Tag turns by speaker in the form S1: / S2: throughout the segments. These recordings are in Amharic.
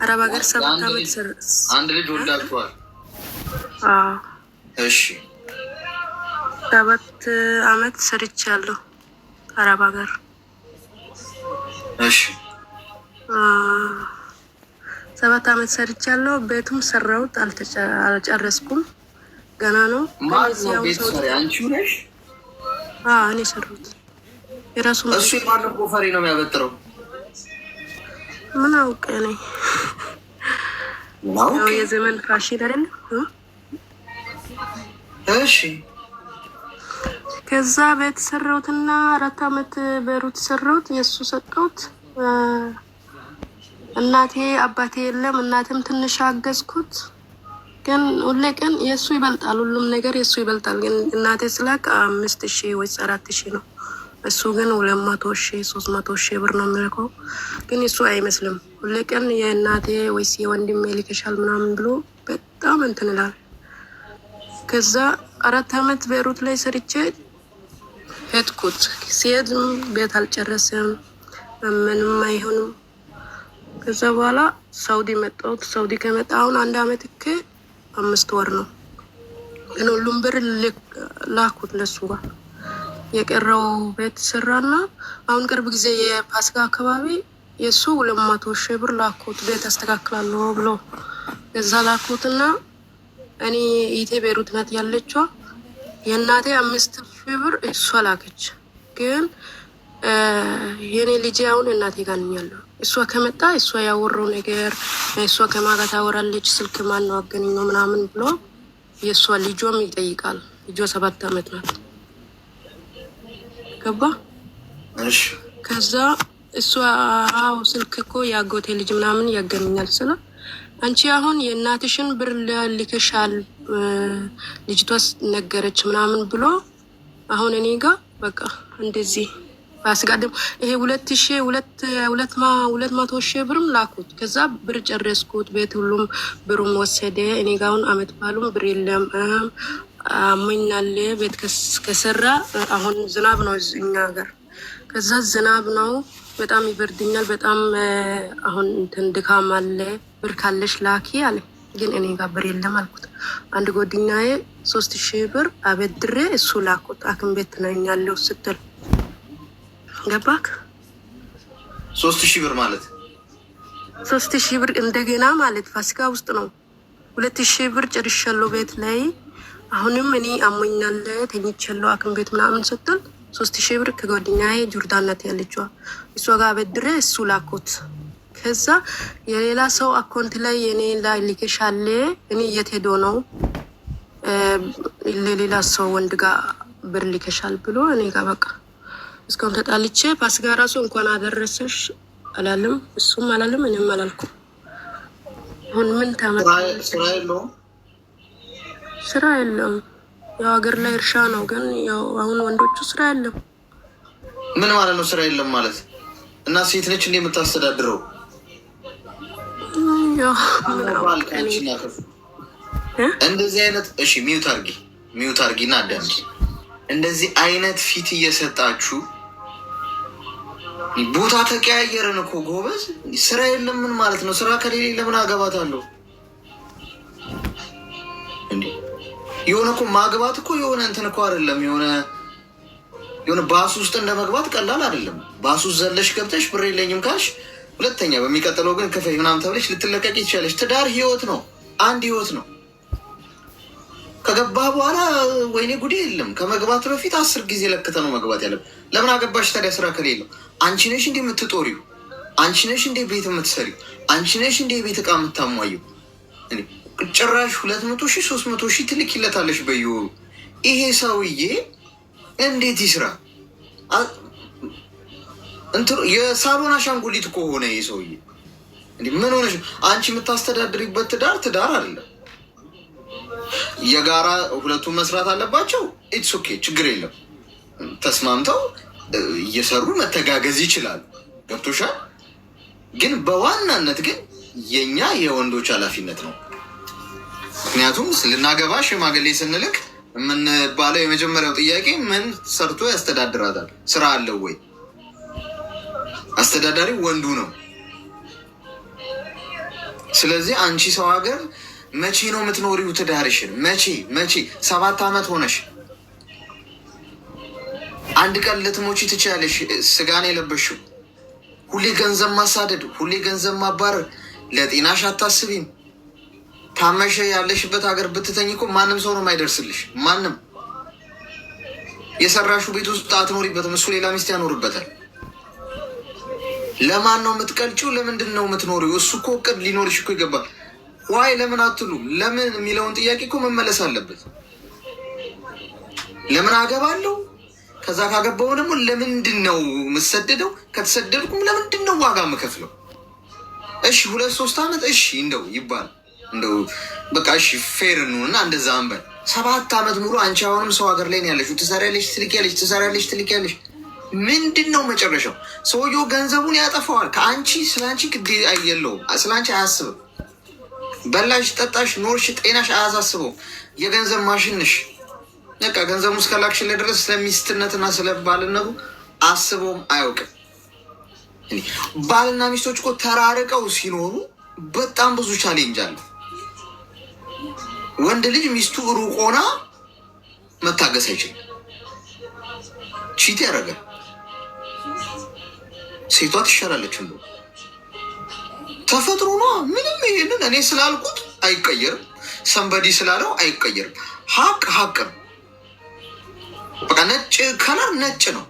S1: አረብ ሀገር 7 ዓመት
S2: አንድ ልጅ ወልዳችኋል? እሺ
S1: 7 ዓመት ሰርቻለሁ አረብ ሀገር።
S2: እሺ
S1: 7 ዓመት ሰርቻለሁ። ቤቱም ሰራሁት አልጨረስኩም፣ ገና ነው።
S2: ቤት ሰሪ አንቺ ነሽ?
S1: እኔ ሰራሁት። የራሱ
S2: እሱ የማንም ጎፈሬ ነው የሚያበጥረው?
S1: ምን አውቄ ነኝ። ያው የዘመን ፋሽን አይደል?
S2: እሺ
S1: ከዛ ቤት ሰራሁትና 4 ዓመት በሩት ሰራሁት። የሱ ሰጠሁት። እናቴ አባቴ የለም። እናቴም ትንሽ አገዝኩት። ግን ሁሌ ቀን የሱ ይበልጣል፣ ሁሉም ነገር የሱ ይበልጣል። ግን እናቴ ስላክ 5000 ወይ 4000 ነው። እሱ ግን 200,000 300,000 ብር ነው የሚልከው። ግን እሱ አይመስልም። ሁሌ ቀን የእናቴ ወይስ የወንድሜ ልከሻል ምናምን ብሎ በጣም እንትን ይላል። ከዛ 4 ዓመት ቤሩት ላይ ሰርቼ ሄድኩት። ሲሄድ ቤት አልጨረሰም፣ ምንም አይሆንም። ከዛ በኋላ ሳውዲ መጣሁት። ሳውዲ ከመጣ አሁን 1 ዓመት 5 ወር ነው። ግን ሁሉም ብር ላኩት ለሱ ጋር። የቀረው ቤት ሰራና አሁን ቅርብ ጊዜ የፓስካ አካባቢ የሱ 200,000 ብር ላኩት። ቤት አስተካክላለሁ ብሎ ከዛ ላኩትና እኔ ኢቴ ቤሩት ናት ያለችው። የእናቴ 5,000 ብር እሷ ላከች። ግን የኔ ልጅ አሁን እናቴ ጋር ነው ያለው። እሷ ከመጣ እሷ ያወራው ነገር እሷ ከማጋ ታወራለች። ስልክ ማን ነው አገኘው ምናምን ብሎ የእሷ ልጇም ይጠይቃል። ልጇ 7 ዓመት ናት። ገባ?
S2: እሺ
S1: ከዛ እሷ ስልክ እኮ ያጎቴ ልጅ ምናምን ያገናኛል ስለ አንቺ አሁን የእናትሽን ብር ልከሻል ልጅቷስ ነገረች ምናምን ብሎ አሁን እኔ ጋር በቃ እንደዚህ አስጋደም ይሄ 200,000 ብርም ላኩት። ከዛ ብር ጨረስኩት። ቤት ሁሉም ብሩም ወሰደ። እኔ ጋር አሁን አመት ባሉም ብር የለም። አመኛለ ቤት ከሰራ አሁን ዝናብ ነው እኛ ሀገር። ከዛ ዝናብ ነው በጣም ይበርድኛል። በጣም አሁን እንትን ድካም አለ። ብር ካለሽ ላኪ አለ። ግን እኔ ጋር ብር የለም አልኩት። አንድ ጓደኛዬ 3,000 ብር አበድሬ እሱ ላኩት። አክም ቤት ነኛለሁ ስትል ገባክ?
S2: 3,000 ብር ማለት
S1: 3,000 ብር እንደገና ማለት ፋሲካ ውስጥ ነው። 2,000 ብር ጨርሻለሁ ቤት ላይ። አሁንም እኔ አሞኛል ተኝቻለሁ አክም ቤት ምናምን ስትል 3,000 ብር ከጓደኛዬ ጆርዳን ናት ያለችው እሷ ጋር አበድሬ እሱ ላኩት። ከዛ የሌላ ሰው አካውንት ላይ የኔ ላይ ልከሻል እኔ የት ሄዶ ነው ለሌላ ሰው ወንድ ጋር ብር ልከሻል ብሎ እኔ ጋር በቃ እስካሁን ተጣልቼ ፓስጋ ራሱ እንኳን አደረሰሽ አላለም፣ እሱም አላለም፣ እኔም አላልኩም። አሁን ምን ታመጣለህ? ስራ የለም። ያው ሀገር ላይ እርሻ ነው። ግን ያው አሁን ወንዶቹ ስራ የለም።
S2: ምን ማለት ነው ስራ የለም ማለት? እና ሴት ነች እንደ የምታስተዳድረው? እንደዚህ አይነት እሺ፣ ሚውት አርጊና አዳምጪ። እንደዚህ አይነት ፊት እየሰጣችሁ ቦታ ተቀያየረን እኮ ጎበዝ። ስራ የለም ምን ማለት ነው? ስራ ከሌለ ለምን አገባታለሁ እንዴ? የሆነ እኮ ማግባት እኮ የሆነ እንትን እኮ አይደለም። የሆነ ባስ ውስጥ እንደ መግባት ቀላል አይደለም። ባስ ውስጥ ዘለሽ ገብተሽ ብር የለኝም ካልሽ ሁለተኛ በሚቀጥለው ግን ክፈይ ምናምን ተብለሽ ልትለቀቅ ይቻለሽ። ትዳር ህይወት ነው፣ አንድ ህይወት ነው። ከገባህ በኋላ ወይኔ ጉዴ የለም። ከመግባት በፊት 10 ጊዜ ለክተ ነው መግባት ያለብህ። ለምን አገባሽ ታዲያ? ስራ ከሌለው አንቺ ነሽ እንዴ የምትጦሪው? አንቺ ነሽ እንዴ ቤት የምትሰሪው? አንቺ ነሽ እንዴ ቤት እቃ የምታሟየው? ጭራሽ 200,000 300,000 ትልኪለታለሽ በየወሩ። ይሄ ሰውዬ እንዴት ይስራ? የሳሎን አሻንጉሊት እኮ ሆነ ይሄ ሰውዬ። ምን ሆነሽ? አንቺ የምታስተዳድሪበት ትዳር አይደለም። የጋራ ሁለቱም መስራት አለባቸው። ኢትስ ኦኬ፣ ችግር የለም። ተስማምተው እየሰሩ መተጋገዝ ይችላሉ። ገብቶሻል? ግን በዋናነት ግን የኛ የወንዶች ኃላፊነት ነው። ምክንያቱም ልናገባ ሽማግሌ ስንልክ የምንባለው የመጀመሪያው ጥያቄ ምን ሰርቶ ያስተዳድራታል? ስራ አለው ወይ? አስተዳዳሪ ወንዱ ነው። ስለዚህ አንቺ ሰው ሀገር መቼ ነው የምትኖሪው ትዳርሽን? መቼ 7 ዓመት ሆነሽ። አንድ ቀን ልትሞቺ ትችያለሽ። ስጋን የለበሽው ሁሌ ገንዘብ ማሳደድ፣ ሁሌ ገንዘብ ማባረር፣ ለጤናሽ አታስቢም። ታመሸ ያለሽበት ሀገር ብትተኝ እኮ ማንም ሰው ነው የማይደርስልሽ። ማንም የሰራሹ ቤት ውስጥ አትኖሪበትም፣ እሱ ሌላ ሚስት ያኖርበታል። ለማን ነው የምትቀልጪው? ለምንድን ነው የምትኖሪው? እሱ እኮ እቅድ ሊኖርሽ እኮ ይገባል። ዋይ ለምን አትሉም? ለምን የሚለውን ጥያቄ እኮ መመለስ አለበት። ለምን አገባለሁ? ከዛ ካገባው ደግሞ ለምንድን ነው የምሰደደው? ከተሰደድኩም ለምንድን ነው ዋጋ የምከፍለው? እሺ 2-3 ዓመት እሺ እንደው ይባል እንደው በቃ እሺ ፌር ነው እና እንደዛ አንበል። 7 ዓመት ሙሉ አንቺ አሁንም ሰው ሀገር ላይ ነው ያለሽው። ትሰሪያለሽ፣ ትልኪያለሽ፣ ትሰሪያለሽ፣ ትልኪያለሽ። ምንድን ነው መጨረሻው? ሰውየው ገንዘቡን ያጠፋዋል። ከአንቺ ስለ አንቺ ግድ የለውም። ስለ አንቺ አያስብም። በላሽ፣ ጠጣሽ፣ ኖርሽ፣ ጤናሽ አያሳስበው። የገንዘብ ማሽንሽ በቃ ገንዘቡ እስከላክሽለት ድረስ ስለ ሚስትነትና ስለ ባልነቱ አስበውም አያውቅም። ባልና ሚስቶች እኮ ተራርቀው ሲኖሩ በጣም ብዙ ቻሌንጅ አለ። ወንድ ልጅ ሚስቱ ሩቅ ሆና መታገስ አይችልም። ቺት ያደርጋል። ሴቷ ትሻላለች። እንዶ ተፈጥሮ ነው። ምንም ይሄንን እኔ ስላልኩት አይቀየርም። ሰንበዲ ስላለው አይቀየርም። ሀቅ ነው። በቃ ነጭ ከለር ነጭ ነው።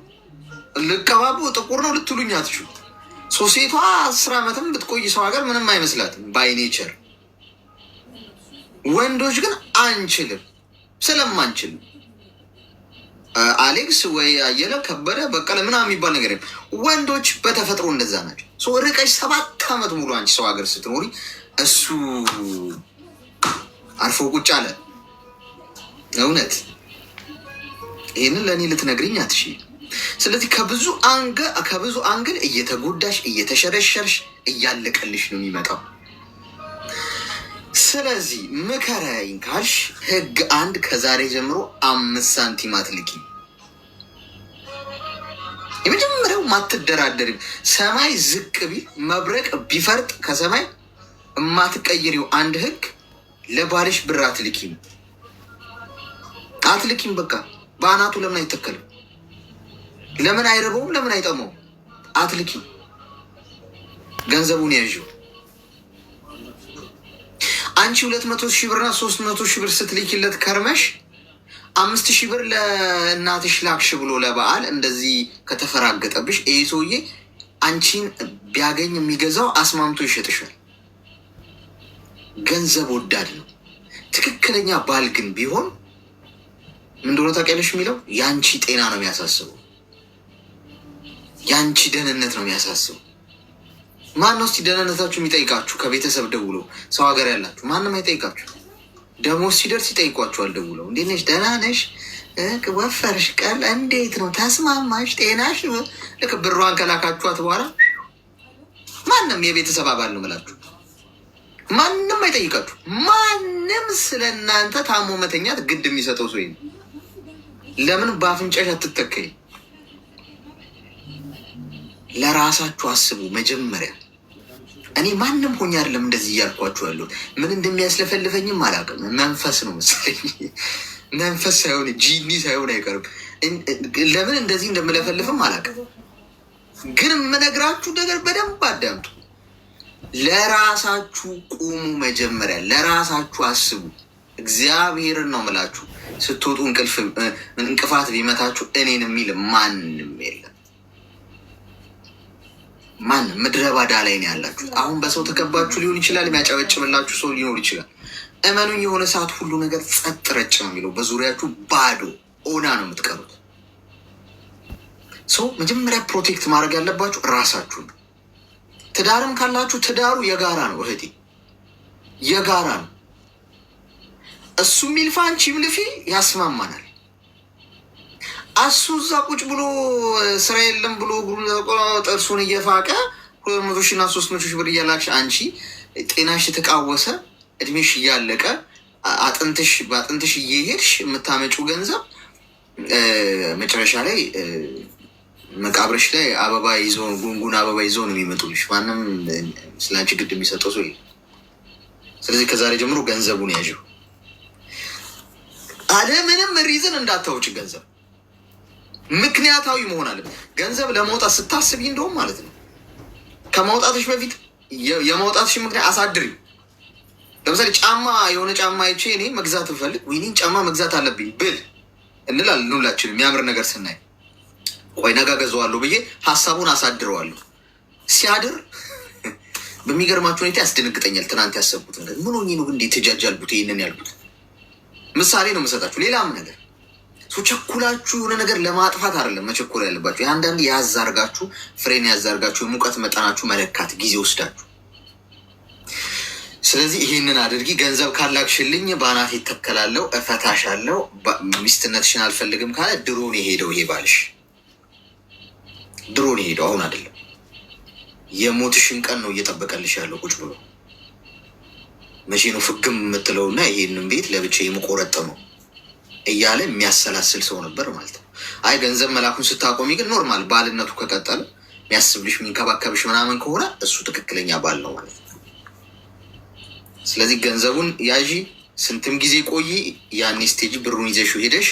S2: ልቀባቡ ጥቁር ነው ልትሉኝ አትችሉ። ሴቷ 10 ዓመትም ብትቆይ ሰው ሀገር ምንም አይመስላትም ባይ ኔቸር። ወንዶች ግን አንችልም። ስለማንችልም አሌክስ ወይ አየለ ከበደ በቀለ ምናምን የሚባል ነገር ወንዶች በተፈጥሮ እንደዛ ናቸው። ርቀሽ 7 ዓመት ሙሉ አንቺ ሰው ሀገር ስትኖሪ እሱ አርፎ ቁጭ አለ። እውነት ይህንን ለእኔ ልትነግሪኝ አትሺ። ስለዚህ ከብዙ አንግል እየተጎዳሽ እየተሸረሸርሽ እያለቀልሽ ነው የሚመጣው። ስለዚህ ምከረኝ ካልሽ ህግ 1 ከዛሬ ጀምሮ 5 ሳንቲም አትልኪ። የመጀመሪያው ማትደራደሪ ሰማይ ዝቅ ቢል መብረቅ ቢፈርጥ ከሰማይ የማትቀይሪው አንድ ህግ ለባልሽ ብር አትልኪም። በቃ በአናቱ ለምን አይተከልም? ለምን አይረበውም? ለምን አይጠመውም? አትልኪም። ገንዘቡን ያዥው። አንቺ 200,000 ብርና 300,000 ብር ስትልኪለት ከርመሽ 5,000 ብር ለእናትሽ ላክሽ ብሎ ለበዓል እንደዚህ ከተፈራገጠብሽ ይህ ሰውዬ አንቺን ቢያገኝ የሚገዛው አስማምቶ ይሸጥሻል። ገንዘብ ወዳድ ነው። ትክክለኛ ባል ግን ቢሆን ምን እንደሆነ ታውቂያለሽ? የሚለው የአንቺ ጤና ነው የሚያሳስበው። የአንቺ ደህንነት ነው የሚያሳስበው። ማን ነው እስኪ ደህንነታችሁ የሚጠይቃችሁ? ከቤተሰብ ደውሎ ሰው ሀገር ያላችሁ ማንም አይጠይቃችሁ። ደሞዝ ሲደርስ ይጠይቋችኋል ደውለው። እንዴት ነሽ? ደህና ነሽ? ወፈርሽ? ቀል እንዴት ነው? ተስማማሽ? ጤናሽ? ልክ ብሯን ከላካችኋት በኋላ ማንም የቤተሰብ አባል ነው ምላችሁ ማንም አይጠይቃችሁ። ማንም ስለ እናንተ ታሞ መተኛት ግድ የሚሰጠው ሰው ነው። ለምን በአፍንጫሽ አትተከይ? ለራሳችሁ አስቡ መጀመሪያ። እኔ ማንም ሆኜ አይደለም እንደዚህ እያልኳችሁ ያለሁት። ምን እንደሚያስለፈልፈኝም አላውቅም። መንፈስ ነው መሰለኝ። መንፈስ ሳይሆን ጂኒ ሳይሆን አይቀርም። ለምን እንደዚህ እንደምለፈልፍም አላውቅም። ግን የምነግራችሁ ነገር በደንብ አዳምጡ። ለራሳችሁ ቁሙ መጀመሪያ። ለራሳችሁ አስቡ። እግዚአብሔርን ነው የምላችሁ። ስትወጡ እንቅፋት ቢመታችሁ እኔን የሚል ማንም የለም። ማንም ምድረ ባዳ ላይ ነው ያላችሁት። አሁን በሰው ተከባችሁ ሊሆን ይችላል። የሚያጨበጭብላችሁ ሰው ሊኖር ይችላል። እመኑኝ የሆነ ሰዓት ሁሉ ነገር ጸጥ ረጭ ነው የሚለው። በዙሪያችሁ ባዶ ኦና ነው የምትቀሩት። ሰው መጀመሪያ ፕሮቴክት ማድረግ ያለባችሁ ራሳችሁ ነው። ትዳርም ካላችሁ ትዳሩ የጋራ ነው እህቴ፣ የጋራ ነው። እሱ ሚልፋ አንቺም ልፊ ያስማማናል። እሱ እዛ ቁጭ ብሎ ስራ የለም ብሎ ጥርሱን እየፋቀ 200,000 እና 300,000 ብር እያላክሽ አንቺ ጤናሽ የተቃወሰ እድሜሽ እያለቀ በአጥንትሽ እየሄድሽ የምታመጪው ገንዘብ መጨረሻ ላይ መቃብረሽ ላይ አበባ ይዞ ጉንጉን አበባ ይዞ ነው የሚመጡልሽ። ማንም ስለ አንቺ ግድ የሚሰጠው ሰው ስለዚህ ከዛሬ ጀምሮ ገንዘቡን ያዥው። አለ ምንም ሪዝን እንዳታውጭ ገንዘብ ምክንያታዊ መሆን አለ። ገንዘብ ለማውጣት ስታስቢ እንደውም ማለት ነው ከማውጣትሽ በፊት የማውጣትሽ ምክንያት አሳድሪ። ለምሳሌ ጫማ የሆነ ጫማ አይቼ እኔ መግዛት ብፈልግ ወይኔ ጫማ መግዛት አለብኝ ብል እንላለን ሁላችንም። የሚያምር ነገር ስናይ ወይ ነገ ገዛዋለሁ ብዬ ሀሳቡን አሳድረዋለሁ። ሲያድር በሚገርማችሁ ሁኔታ ያስደነግጠኛል። ትናንት ያሰብኩት ነገር ምን ሆኜ ነው እንዴት ተጃጃልኩት ይህንን ያልኩት ምሳሌ ነው የምሰጣችሁ። ሌላም ነገር ቸኩላችሁ የሆነ ነገር ለማጥፋት አይደለም መቸኮል ያለባችሁ። የአንዳንድ ያዛርጋችሁ ፍሬን ያዛርጋችሁ የሙቀት መጠናችሁ መለካት ጊዜ ወስዳችሁ። ስለዚህ ይህንን አድርጊ። ገንዘብ ካላክሽልኝ በአናት ይተከላለው፣ እፈታሻለው። ሚስትነትሽን አልፈልግም ካለ ድሮን የሄደው ይሄ ባልሽ ድሮን የሄደው አሁን አይደለም። የሞትሽን ቀን ነው እየጠበቀልሽ ያለው ቁጭ ብሎ። መቼ ነው ፍግም የምትለውና ይሄንን ቤት ለብቻ የምቆረጠመው እያለ የሚያሰላስል ሰው ነበር ማለት ነው። አይ ገንዘብ መላኩን ስታቆሚ ግን ኖርማል ባልነቱ ከቀጠለ የሚያስብልሽ የሚንከባከብሽ ምናምን ከሆነ እሱ ትክክለኛ ባል ነው ማለት ነው። ስለዚህ ገንዘቡን ያዢ፣ ስንትም ጊዜ ቆይ። ያኔ ስቴጅ ብሩን ይዘሽው ሄደሽ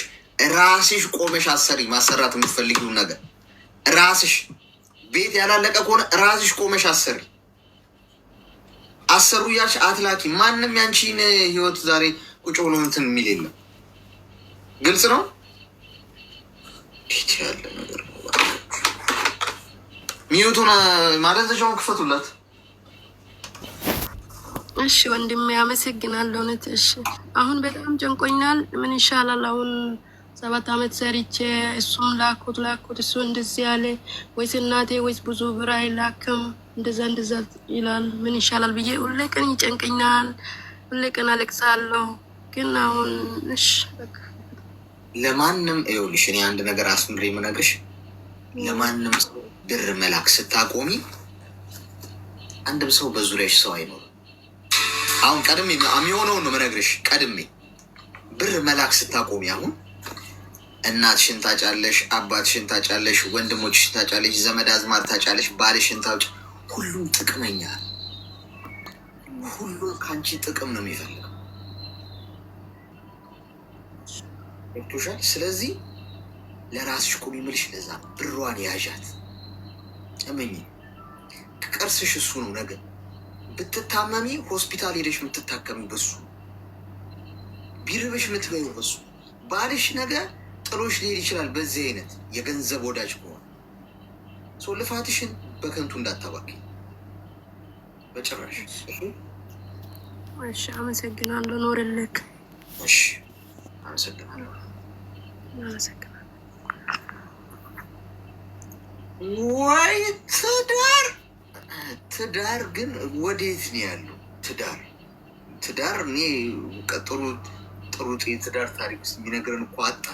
S2: ራስሽ ቆመሽ አሰሪ። ማሰራት የምትፈልጊውን ነገር ራስሽ፣ ቤት ያላለቀ ከሆነ ራስሽ ቆመሽ አሰሪ። አሰሩ እያልሽ አትላኪ። ማንም ያንቺን ህይወት ዛሬ ቁጭ ብሎ እንትን የሚል የለም። ግልጽ ነው። ቤት ያለ ነገር ነው። ሚዩቱን ማለዘሻውን ክፈቱላት።
S1: እሺ ወንድሜ አመሰግናለሁ። እውነት እሺ፣ አሁን በጣም ጨንቆኛል። ምን ይሻላል አሁን? 7 ዓመት ሰርቼ እሱም ላኩት እሱ እንደዚህ ያለ ወይስ እናቴ ወይስ ብዙ ብር አይላክም እንደዛ ይላል። ምን ይሻላል ብዬ ሁሌ ቀን ይጨንቀኛል፣ ሁሌ ቀን አለቅሳለሁ። ግን አሁን እሺ በቃ
S2: ለማንም ይኸውልሽ፣ እኔ አንድ ነገር አስምሬ የምነግርሽ ለማንም ሰው ብር መላክ ስታቆሚ አንድም ሰው በዙሪያሽ ሰው አይኖርም። አሁን ቀድሜ የሚሆነውን ነው የምነግርሽ። ቀድሜ ብር መላክ ስታቆሚ አሁን እናትሽን ታጫለሽ፣ አባትሽን ታጫለሽ፣ ወንድሞችሽን ታጫለሽ፣ ዘመድ አዝማድ ታጫለሽ፣ ባልሽን ታውጭ። ሁሉም ጥቅመኛ፣ ሁሉም ከአንቺ ጥቅም ነው የሚፈልገው። ቶሻል። ስለዚህ ለራስሽ ቁሚ የምልሽ ለዛ ብሯን ያዣት። እመኚ፣ ቅርስሽ እሱ ነው። ነገር ብትታመሚ ሆስፒታል ሄደሽ የምትታከሚ በሱ፣ ቢርብሽ የምትበይው በሱ። ባልሽ ነገር ጥሎሽ ሊሄድ ይችላል። በዚህ አይነት የገንዘብ ወዳጅ ከሆነ ሰው ልፋትሽን በከንቱ እንዳታባኪ በጭራሽ።
S1: እሺ አመሰግናለሁ። ኖርልክ።
S2: እሺ አመሰግናለሁ። ወይ ትዳር ግን ወዴት ነው ያለው? ትዳር እኔ ጥሩ የትዳር ታሪክ ውስጥ የሚነግረን እኮ አጣ።